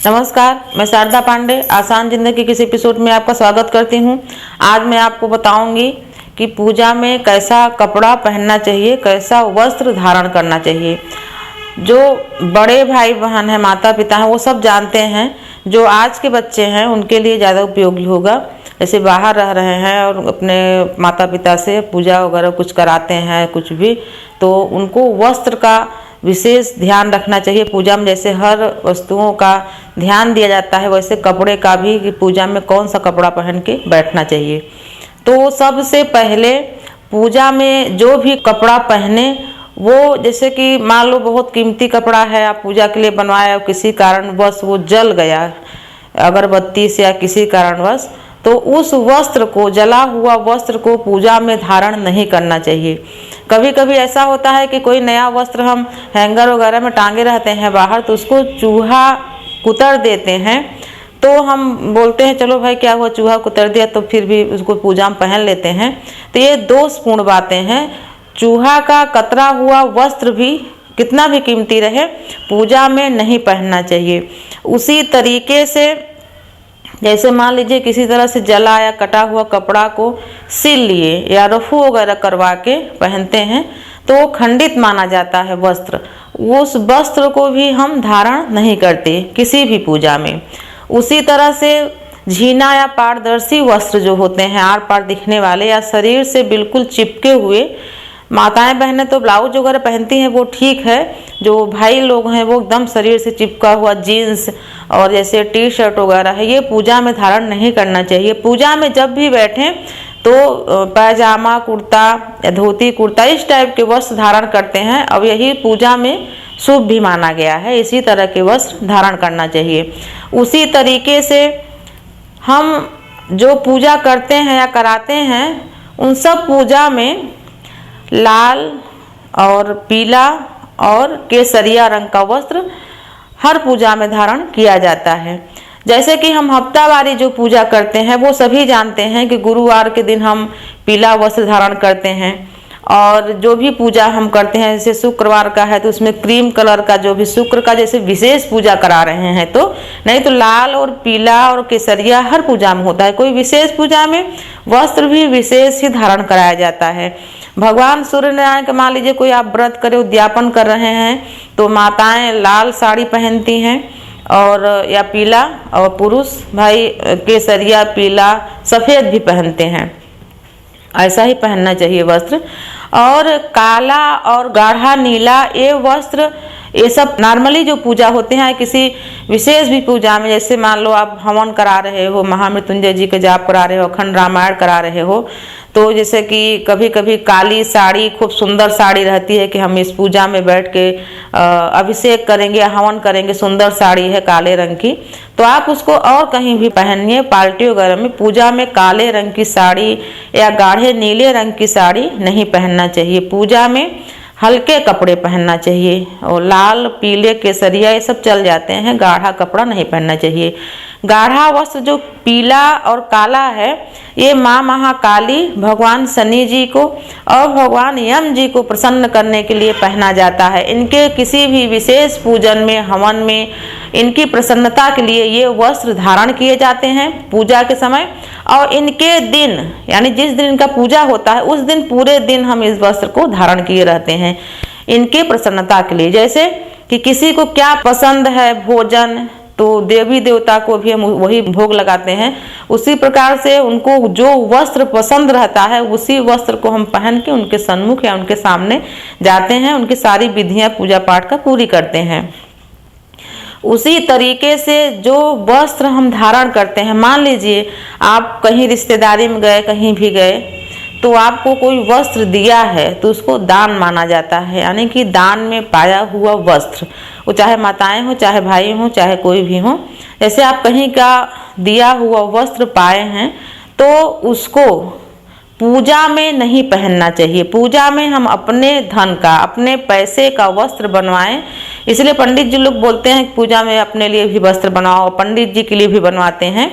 नमस्कार, मैं शारदा पांडे आसान जिंदगी के इस एपिसोड में आपका स्वागत करती हूँ। आज मैं आपको बताऊंगी कि पूजा में कैसा कपड़ा पहनना चाहिए, कैसा वस्त्र धारण करना चाहिए। जो बड़े भाई बहन हैं, माता पिता हैं, वो सब जानते हैं। जो आज के बच्चे हैं उनके लिए ज़्यादा उपयोगी होगा। जैसे बाहर रह रहे हैं और अपने माता पिता से पूजा वगैरह कुछ कराते हैं, कुछ भी, तो उनको वस्त्र का विशेष ध्यान रखना चाहिए। पूजा में जैसे हर वस्तुओं का ध्यान दिया जाता है, वैसे कपड़े का भी, कि पूजा में कौन सा कपड़ा पहन के बैठना चाहिए। तो सबसे पहले पूजा में जो भी कपड़ा पहने, वो जैसे कि मान लो बहुत कीमती कपड़ा है, आप पूजा के लिए बनवाए और किसी कारणवश वो जल गया अगरबत्ती से या किसी कारणवश, तो उस वस्त्र को, जला हुआ वस्त्र को पूजा में धारण नहीं करना चाहिए। कभी कभी ऐसा होता है कि कोई नया वस्त्र हम हैंगर वगैरह में टांगे रहते हैं बाहर, तो उसको चूहा कुतर देते हैं। तो हम बोलते हैं चलो भाई क्या हुआ, चूहा कुतर दिया, तो फिर भी उसको पूजा में पहन लेते हैं। तो ये दोषपूर्ण बातें हैं। चूहा का कतरा हुआ वस्त्र भी कितना भी कीमती रहे, पूजा में नहीं पहनना चाहिए। उसी तरीके से जैसे मान लीजिए किसी तरह से जला या कटा हुआ कपड़ा को सिल लिए या रफू वगैरह करवा के पहनते हैं, तो वो खंडित माना जाता है वस्त्र। उस वस्त्र को भी हम धारण नहीं करते किसी भी पूजा में। उसी तरह से झीना या पारदर्शी वस्त्र जो होते हैं, आर पार दिखने वाले या शरीर से बिल्कुल चिपके हुए, माताएं बहनें तो ब्लाउज वगैरह पहनती हैं, वो ठीक है। जो भाई लोग हैं वो एकदम शरीर से चिपका हुआ जीन्स और जैसे टी शर्ट वगैरह है, ये पूजा में धारण नहीं करना चाहिए। पूजा में जब भी बैठें तो पैजामा कुर्ता या धोती कुर्ता इस टाइप के वस्त्र धारण करते हैं, और यही पूजा में शुभ भी माना गया है। इसी तरह के वस्त्र धारण करना चाहिए। उसी तरीके से हम जो पूजा करते हैं या कराते हैं, उन सब पूजा में लाल और पीला और केसरिया रंग का वस्त्र हर पूजा में धारण किया जाता है। जैसे कि हम हफ्तावारी जो पूजा करते हैं, वो सभी जानते हैं कि गुरुवार के दिन हम पीला वस्त्र धारण करते हैं। और जो भी पूजा हम करते हैं, जैसे शुक्रवार का है तो उसमें क्रीम कलर का, जो भी शुक्र का जैसे विशेष पूजा करा रहे हैं, तो नहीं तो लाल और पीला और केसरिया हर पूजा में होता है। कोई विशेष पूजा में वस्त्र भी विशेष ही धारण कराया जाता है। भगवान सूर्य नारायण के मान लीजिए कोई आप व्रत करे, उद्यापन कर रहे हैं, तो माताएं लाल साड़ी पहनती हैं और या पीला, और पुरुष भाई केसरिया, पीला, सफ़ेद भी पहनते हैं। ऐसा ही पहनना चाहिए वस्त्र। और काला और गाढ़ा नीला ये वस्त्र, ये सब नॉर्मली जो पूजा होते हैं, किसी विशेष भी पूजा में, जैसे मान लो आप हवन करा रहे हो, महामृत्युंजय जी के जाप करा रहे हो, अखंड रामायण करा रहे हो, तो जैसे कि कभी कभी काली साड़ी, खूब सुंदर साड़ी रहती है कि हम इस पूजा में बैठ के अभिषेक करेंगे, हवन करेंगे, सुंदर साड़ी है काले रंग की, तो आप उसको और कहीं भी पहनिए। पार्टी वगैरह में पूजा में काले रंग की साड़ी या गाढ़े नीले रंग की साड़ी नहीं पहनना चाहिए। पूजा में हल्के कपड़े पहनना चाहिए, और लाल पीले केसरिया ये सब चल जाते हैं, गाढ़ा कपड़ा नहीं पहनना चाहिए। गाढ़ा वस्त्र जो पीला और काला है, ये माँ महाकाली, भगवान शनि जी को और भगवान यम जी को प्रसन्न करने के लिए पहना जाता है। इनके किसी भी विशेष पूजन में, हवन में, इनकी प्रसन्नता के लिए ये वस्त्र धारण किए जाते हैं पूजा के समय। और इनके दिन, यानी जिस दिन इनका पूजा होता है, उस दिन पूरे दिन हम इस वस्त्र को धारण किए रहते हैं इनके प्रसन्नता के लिए। जैसे कि किसी को क्या पसंद है भोजन, तो देवी देवता को भी हम वही भोग लगाते हैं। उसी प्रकार से उनको जो वस्त्र पसंद रहता है, उसी वस्त्र को हम पहन के उनके सन्मुख या उनके सामने जाते हैं, उनकी सारी विधियां पूजा पाठ का पूरी करते हैं। उसी तरीके से जो वस्त्र हम धारण करते हैं, मान लीजिए आप कहीं रिश्तेदारी में गए, कहीं भी गए, तो आपको कोई वस्त्र दिया है तो उसको दान माना जाता है, यानी कि दान में पाया हुआ वस्त्र, वो चाहे माताएं हो, चाहे भाई हो, चाहे कोई भी हो। जैसे आप कहीं का दिया हुआ वस्त्र पाए हैं, तो उसको पूजा में नहीं पहनना चाहिए। पूजा में हम अपने धन का, अपने पैसे का वस्त्र बनवाएं। इसलिए पंडित जी लोग बोलते हैं कि पूजा में अपने लिए भी वस्त्र बनवाओ, पंडित जी के लिए भी बनवाते हैं।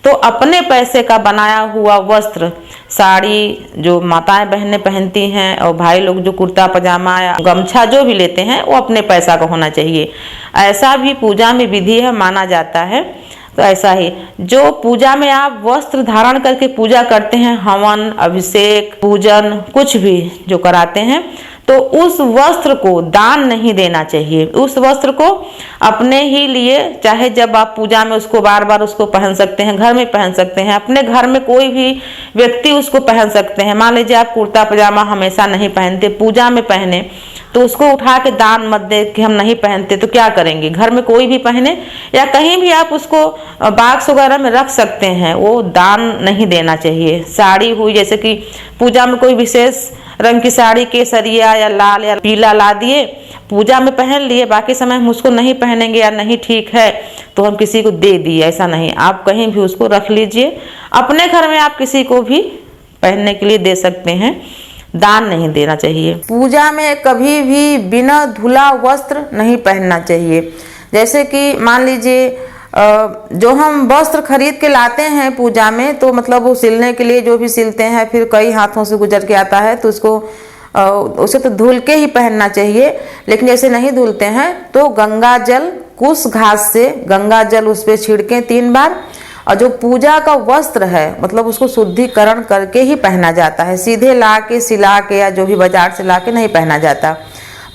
तो अपने पैसे का बनाया हुआ वस्त्र, साड़ी जो माताएं बहनें पहनती हैं और भाई लोग जो कुर्ता पजामा या गमछा जो भी लेते हैं वो अपने पैसा का होना चाहिए। ऐसा भी पूजा में विधि है, माना जाता है। तो ऐसा ही जो पूजा में आप वस्त्र धारण करके पूजा करते हैं, हवन, अभिषेक, पूजन कुछ भी जो कराते हैं, तो उस वस्त्र को दान नहीं देना चाहिए। उस वस्त्र को अपने ही लिए, चाहे जब आप पूजा में उसको बार बार उसको पहन सकते हैं, घर में पहन सकते हैं, अपने घर में कोई भी व्यक्ति उसको पहन सकते हैं। मान लीजिए आप कुर्ता पजामा हमेशा नहीं पहनते, पूजा में पहने, तो उसको उठा के दान मत दे कि हम नहीं पहनते, तो क्या करेंगे? घर में कोई भी पहने या कहीं भी आप उसको बॉक्स वगैरह में रख सकते हैं, वो दान नहीं देना चाहिए। साड़ी हुई, जैसे कि पूजा में कोई विशेष रंग की साड़ी, केसरिया या लाल या पीला ला दिए, पूजा में पहन लिए, बाकी समय हम उसको नहीं पहनेंगे या नहीं ठीक है तो हम किसी को दे दिए, ऐसा नहीं। आप कहीं भी उसको रख लीजिए, अपने घर में आप किसी को भी पहनने के लिए दे सकते हैं, दान नहीं देना चाहिए। पूजा में कभी भी बिना धुला वस्त्र नहीं पहनना चाहिए। जैसे कि मान लीजिए जो हम वस्त्र खरीद के लाते हैं पूजा में, तो मतलब वो सिलने के लिए जो भी सिलते हैं, फिर कई हाथों से गुजर के आता है, तो उसको उसे तो धुल के ही पहनना चाहिए। लेकिन जैसे नहीं धुलते हैं तो गंगा जल, कुश घास से गंगा जल उस पर छिड़कें 3 बार, और जो पूजा का वस्त्र है मतलब उसको शुद्धिकरण करके ही पहना जाता है। सीधे ला के सिला के या जो भी बाजार से ला के नहीं पहना जाता,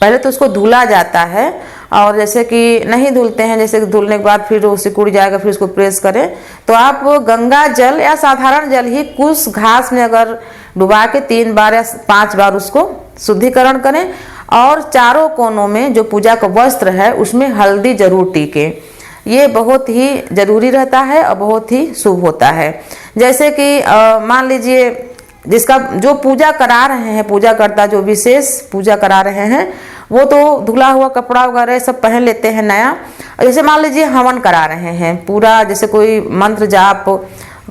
पहले तो उसको धुला जाता है। और जैसे कि नहीं धुलते हैं, जैसे कि धुलने के बाद फिर वो सिकुड़ जाएगा, फिर उसको प्रेस करें, तो आप गंगा जल या साधारण जल ही कुश घास में अगर डुबा के 3 बार या 5 बार उसको शुद्धिकरण करें, और चारों कोनों में जो पूजा का वस्त्र है उसमें हल्दी जरूर टीके। ये बहुत ही जरूरी रहता है और बहुत ही शुभ होता है। जैसे कि मान लीजिए जिसका जो पूजा करा रहे हैं, पूजा करता जो विशेष पूजा करा रहे हैं, वो तो धुला हुआ कपड़ा वगैरह सब पहन लेते हैं नया। जैसे मान लीजिए हवन करा रहे हैं पूरा, जैसे कोई मंत्र जाप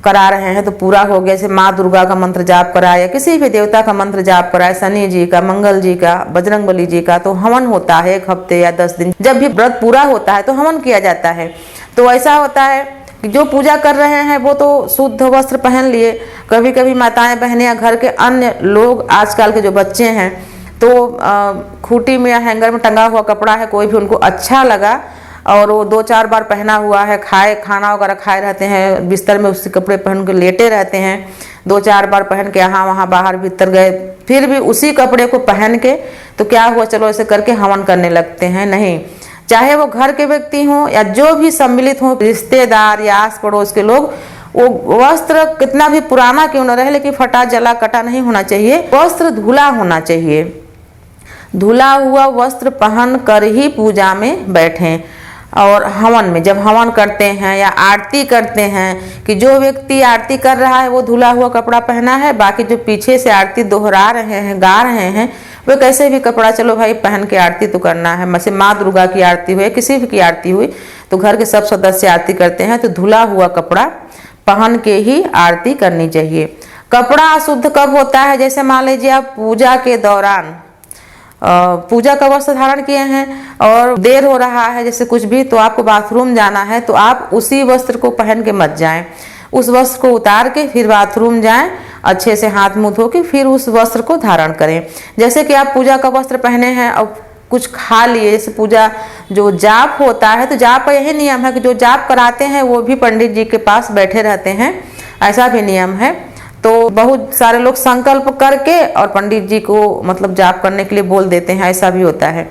करा रहे हैं तो पूरा हो गया, जैसे माँ दुर्गा का मंत्र जाप कराए या किसी भी देवता का मंत्र जाप कराए, शनि जी का, मंगल जी का, बजरंगबली जी का, तो हवन होता है 1 हफ्ते या 10 दिन। जब भी व्रत पूरा होता है तो हवन किया जाता है। तो ऐसा होता है कि जो पूजा कर रहे हैं वो तो शुद्ध वस्त्र पहन लिए। कभी कभी माताएं बहनें या घर के अन्य लोग, आजकल के जो बच्चे हैं, तो खूंटी में या हैंगर में टंगा हुआ कपड़ा है, कोई भी उनको अच्छा लगा और वो 2-4 बार पहना हुआ है, खाना वगैरह खाए रहते हैं, बिस्तर में उसी कपड़े पहन के लेटे रहते हैं, 2-4 बार पहन के यहाँ वहाँ बाहर भीतर गए, फिर भी उसी कपड़े को पहन के, तो क्या हुआ, चलो ऐसे करके हवन करने लगते हैं। नहीं, चाहे वो घर के व्यक्ति हों या जो भी सम्मिलित हों, रिश्तेदार या आस पड़ोस के लोग, वो वस्त्र कितना भी पुराना क्यों न रहे, लेकिन फटा जला कटा नहीं होना चाहिए, वस्त्र धुला होना चाहिए। धुला हुआ वस्त्र पहन कर ही पूजा में बैठें। और हवन में जब हवन करते हैं या आरती करते हैं, कि जो व्यक्ति आरती कर रहा है वो धुला हुआ कपड़ा पहना है, बाकी जो पीछे से आरती दोहरा रहे हैं, गा रहे हैं, वो कैसे भी कपड़ा, चलो भाई पहन के आरती तो करना है। जैसे माँ दुर्गा की आरती हुई, किसी भी की आरती हुई, तो घर के सब सदस्य आरती करते हैं, तो धुला हुआ कपड़ा पहन के ही आरती करनी चाहिए। कपड़ा अशुद्ध कब होता है? जैसे मान लीजिए आप पूजा के दौरान पूजा का वस्त्र धारण किए हैं और देर हो रहा है, जैसे कुछ भी, तो आपको बाथरूम जाना है, तो आप उसी वस्त्र को पहन के मत जाएं। उस वस्त्र को उतार के फिर बाथरूम जाएं, अच्छे से हाथ मुंह धो के फिर उस वस्त्र को धारण करें। जैसे कि आप पूजा का वस्त्र पहने हैं और कुछ खा लिए, जैसे पूजा जो जाप होता है, तो जाप का यही नियम है कि जो जाप कराते हैं वो भी पंडित जी के पास बैठे रहते हैं, ऐसा भी नियम है। तो बहुत सारे लोग संकल्प करके और पंडित जी को मतलब जाप करने के लिए बोल देते हैं, ऐसा भी होता है।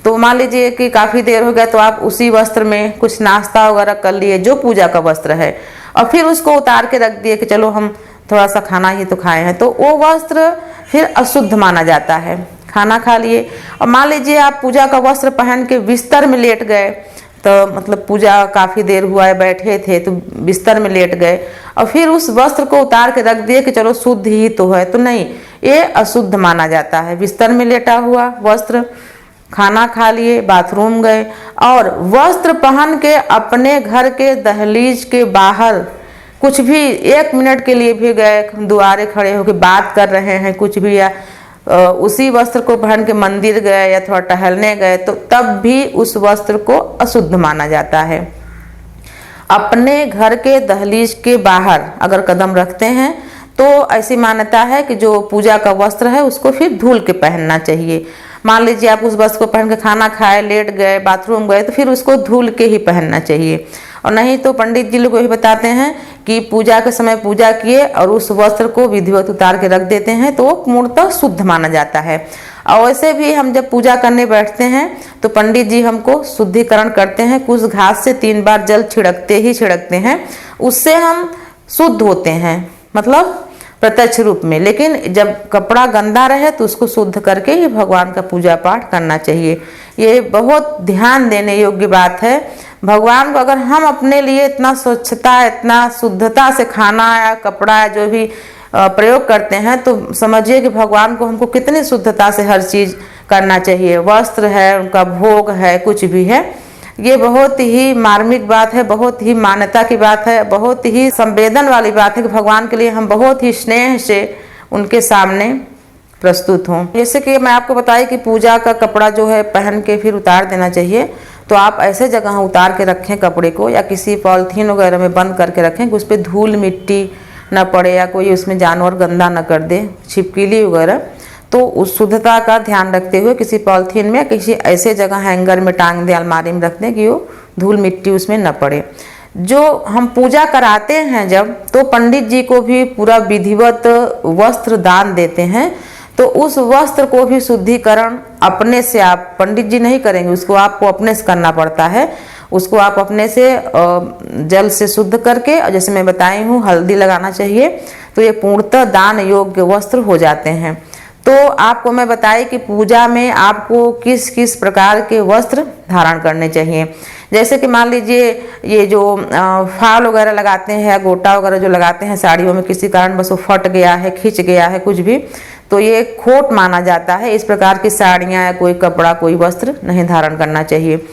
तो मान लीजिए कि काफ़ी देर हो गया, तो आप उसी वस्त्र में कुछ नाश्ता वगैरह कर लिए जो पूजा का वस्त्र है, और फिर उसको उतार के रख दिए कि चलो हम थोड़ा सा खाना ही तो खाए हैं, तो वो वस्त्र फिर अशुद्ध माना जाता है। खाना खा लिए और मान लीजिए आप पूजा का वस्त्र पहन के बिस्तर में लेट गए, तो मतलब पूजा काफ़ी देर हुआ है, बैठे थे तो बिस्तर में लेट गए और फिर उस वस्त्र को उतार के रख दिए कि चलो शुद्ध ही तो है, तो नहीं, ये अशुद्ध माना जाता है। बिस्तर में लेटा हुआ वस्त्र, खाना खा लिए, बाथरूम गए और वस्त्र पहन के अपने घर के दहलीज के बाहर कुछ भी 1 मिनट के लिए भी गए, दुआरे खड़े होकर बात कर रहे हैं कुछ भी, या उसी वस्त्र को पहन के मंदिर गए या थोड़ा टहलने गए, तो तब भी उस वस्त्र को अशुद्ध माना जाता है। अपने घर के दहलीज के बाहर अगर कदम रखते हैं तो ऐसी मान्यता है कि जो पूजा का वस्त्र है उसको फिर धुल के पहनना चाहिए। मान लीजिए आप उस वस्त्र को पहन के खाना खाए, लेट गए, बाथरूम गए, तो फिर उसको धुल के ही पहनना चाहिए। और नहीं तो पंडित जी लोग यही बताते हैं कि पूजा के समय पूजा किए और उस वस्त्र को विधिवत उतार के रख देते हैं तो वो पूर्णतः शुद्ध माना जाता है। और वैसे भी हम जब पूजा करने बैठते हैं तो पंडित जी हमको शुद्धिकरण करते हैं, कुछ घास से 3 बार जल छिड़कते हैं, उससे हम शुद्ध होते हैं, मतलब प्रत्यक्ष रूप में। लेकिन जब कपड़ा गंदा रहे तो उसको शुद्ध करके ही भगवान का पूजा पाठ करना चाहिए। ये बहुत ध्यान देने योग्य बात है। भगवान को अगर हम अपने लिए इतना स्वच्छता, इतना शुद्धता से खाना या कपड़ा जो भी प्रयोग करते हैं तो समझिए कि भगवान को हमको कितनी शुद्धता से हर चीज़ करना चाहिए। वस्त्र है, उनका भोग है, कुछ भी है, ये बहुत ही मार्मिक बात है, बहुत ही मान्यता की बात है, बहुत ही संवेदन वाली बात है कि भगवान के लिए हम बहुत ही स्नेह से उनके सामने प्रस्तुत हों। जैसे कि मैं आपको बताई कि पूजा का कपड़ा जो है पहन के फिर उतार देना चाहिए, तो आप ऐसे जगह उतार के रखें कपड़े को या किसी पॉलिथीन वगैरह में बंद करके रखें कि उस पर धूल मिट्टी न पड़े या कोई उसमें जानवर गंदा न कर दे, छिपकली वगैरह। तो उस शुद्धता का ध्यान रखते हुए किसी पॉलिथीन में किसी ऐसे जगह हैंगर में टांग दें, अलमारी में रख दें कि वो धूल मिट्टी उसमें न पड़े। जो हम पूजा कराते हैं जब, तो पंडित जी को भी पूरा विधिवत वस्त्र दान देते हैं, तो उस वस्त्र को भी शुद्धिकरण अपने से, आप पंडित जी नहीं करेंगे, उसको आपको अपने से करना पड़ता है। उसको आप अपने से जल से शुद्ध करके, और जैसे मैं बताई हूँ हल्दी लगाना चाहिए, तो ये पूर्णतः दान योग्य वस्त्र हो जाते हैं। तो आपको मैं बताई कि पूजा में आपको किस किस प्रकार के वस्त्र धारण करने चाहिए। जैसे कि मान लीजिए ये जो फाल वगैरह लगाते हैं या गोटा वगैरह जो लगाते हैं साड़ियों में, किसी कारण बस वो फट गया है, खिंच गया है कुछ भी, तो ये खोट माना जाता है। इस प्रकार की साड़ियाँ या कोई कपड़ा, कोई वस्त्र नहीं धारण करना चाहिए।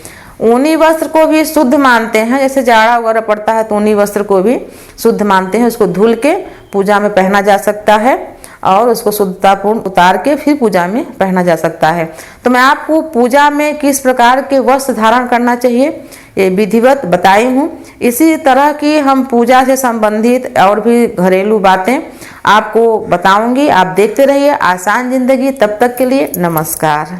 ऊनी वस्त्र को भी शुद्ध मानते हैं, जैसे जाड़ा वगैरह पड़ता है तो ऊनी वस्त्र को भी शुद्ध मानते हैं। उसको धुल के पूजा में पहना जा सकता है और उसको शुद्धतापूर्ण उतार के फिर पूजा में पहना जा सकता है। तो मैं आपको पूजा में किस प्रकार के वस्त्र धारण करना चाहिए ये विधिवत बताई हूँ। इसी तरह की हम पूजा से संबंधित और भी घरेलू बातें आपको बताऊंगी। आप देखते रहिए आसान जिंदगी। तब तक के लिए नमस्कार।